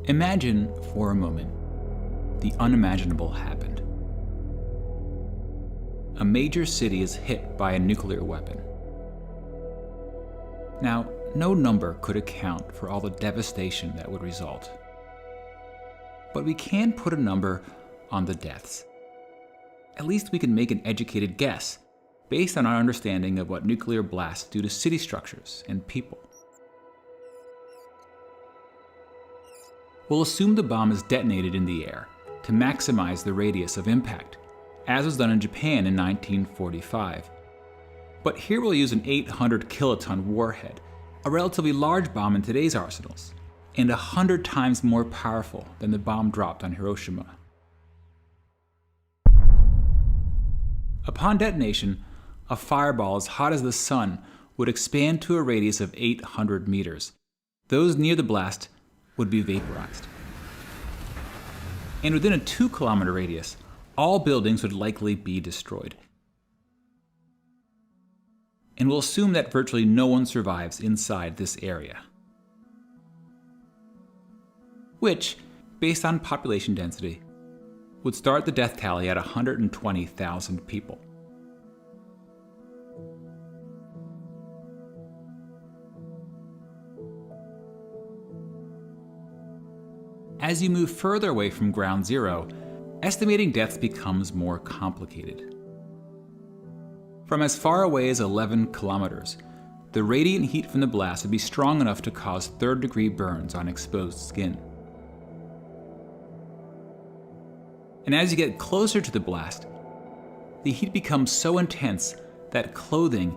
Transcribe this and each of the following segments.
Imagine, for a moment, the unimaginable happened. A major city is hit by a nuclear weapon. Now, no number could account for all the devastation that would result. But we can put a number on the deaths. At least we can make an educated guess based on our understanding of what nuclear blasts do to city structures and people. We'll assume the bomb is detonated in the air to maximize the radius of impact, as was done in Japan in 1945. But here we'll use an 800 kiloton warhead, a relatively large bomb in today's arsenals, and 100 times more powerful than the bomb dropped on Hiroshima. Upon detonation, a fireball as hot as the sun would expand to a radius of 800 meters. Those near the blast would be vaporized. And within a 2-kilometer radius, all buildings would likely be destroyed. And we'll assume that virtually no one survives inside this area, which, based on population density, would start the death tally at 120,000 people. As you move further away from ground zero, estimating deaths becomes more complicated. From as far away as 11 kilometers, the radiant heat from the blast would be strong enough to cause third-degree burns on exposed skin. And as you get closer to the blast, the heat becomes so intense that clothing,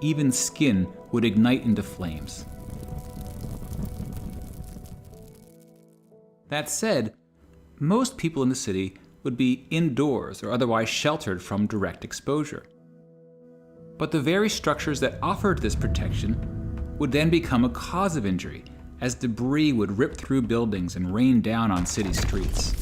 even skin, would ignite into flames. That said, most people in the city would be indoors or otherwise sheltered from direct exposure. But the very structures that offered this protection would then become a cause of injury, as debris would rip through buildings and rain down on city streets.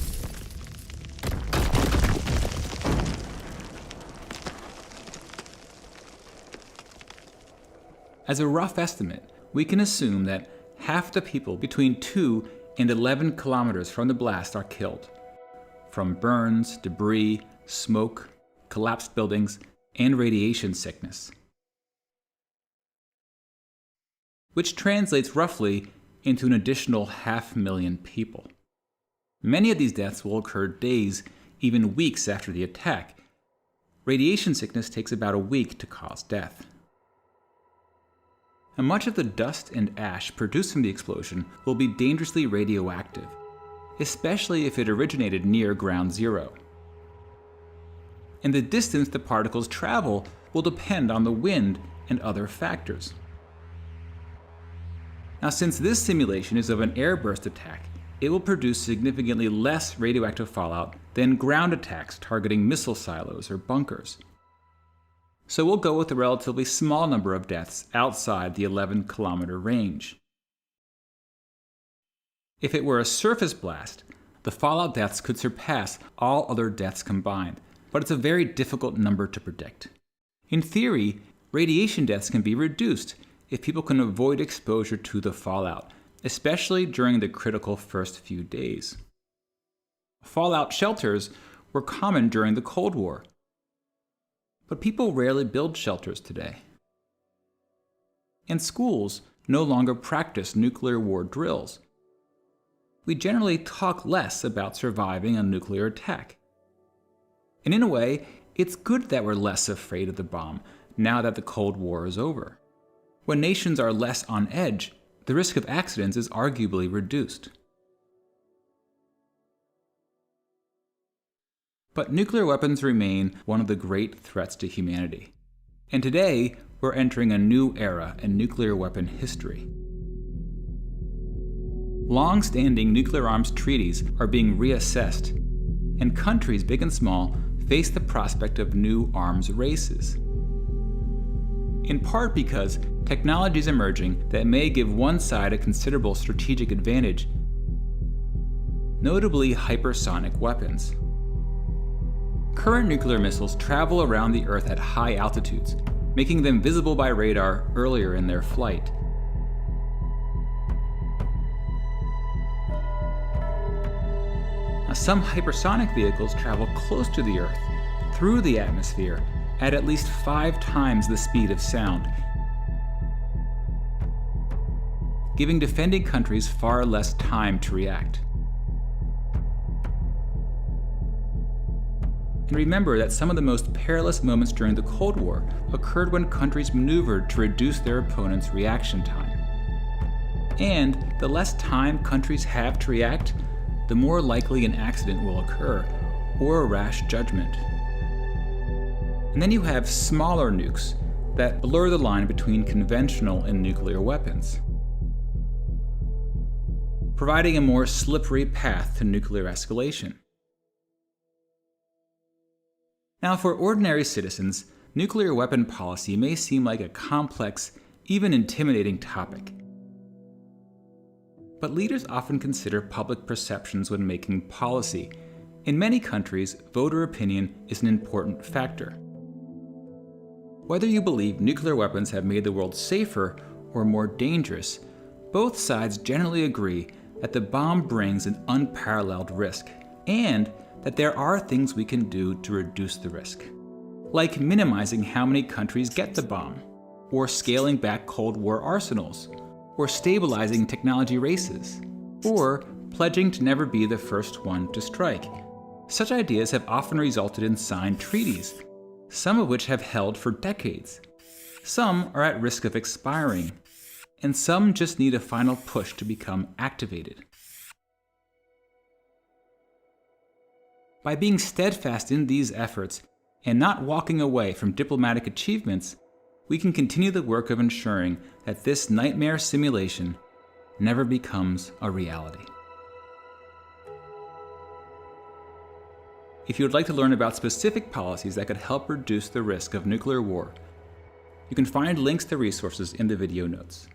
As a rough estimate, we can assume that half the people between 2 and 11 kilometers from the blast are killed, from burns, debris, smoke, collapsed buildings, and radiation sickness, which translates roughly into an additional 500,000 people. Many of these deaths will occur days, even weeks after the attack. Radiation sickness takes about a week to cause death. And much of the dust and ash produced from the explosion will be dangerously radioactive, especially if it originated near ground zero. And the distance the particles travel will depend on the wind and other factors. Now, since this simulation is of an airburst attack, it will produce significantly less radioactive fallout than ground attacks targeting missile silos or bunkers. So we'll go with a relatively small number of deaths outside the 11-kilometer range. If it were a surface blast, the fallout deaths could surpass all other deaths combined, but it's a very difficult number to predict. In theory, radiation deaths can be reduced if people can avoid exposure to the fallout, especially during the critical first few days. Fallout shelters were common during the Cold War, but people rarely build shelters today. And schools no longer practice nuclear war drills. We generally talk less about surviving a nuclear attack. And in a way, it's good that we're less afraid of the bomb now that the Cold War is over. When nations are less on edge, the risk of accidents is arguably reduced. But nuclear weapons remain one of the great threats to humanity. And today, we're entering a new era in nuclear weapon history. Long-standing nuclear arms treaties are being reassessed, and countries big and small face the prospect of new arms races. In part because technology is emerging that may give one side a considerable strategic advantage, notably hypersonic weapons. Current nuclear missiles travel around the Earth at high altitudes, making them visible by radar earlier in their flight. Now, some hypersonic vehicles travel close to the Earth, through the atmosphere, at least 5 times the speed of sound, giving defending countries far less time to react. And remember that some of the most perilous moments during the Cold War occurred when countries maneuvered to reduce their opponent's reaction time. And the less time countries have to react, the more likely an accident will occur, or a rash judgment. And then you have smaller nukes that blur the line between conventional and nuclear weapons, providing a more slippery path to nuclear escalation. Now, for ordinary citizens, nuclear weapon policy may seem like a complex, even intimidating topic. But leaders often consider public perceptions when making policy. In many countries, voter opinion is an important factor. Whether you believe nuclear weapons have made the world safer or more dangerous, both sides generally agree that the bomb brings an unparalleled risk, and that there are things we can do to reduce the risk, like minimizing how many countries get the bomb, or scaling back Cold War arsenals, or stabilizing technology races, or pledging to never be the first one to strike. Such ideas have often resulted in signed treaties, some of which have held for decades. Some are at risk of expiring, and some just need a final push to become activated. By being steadfast in these efforts and not walking away from diplomatic achievements, we can continue the work of ensuring that this nightmare simulation never becomes a reality. If you would like to learn about specific policies that could help reduce the risk of nuclear war, you can find links to resources in the video notes.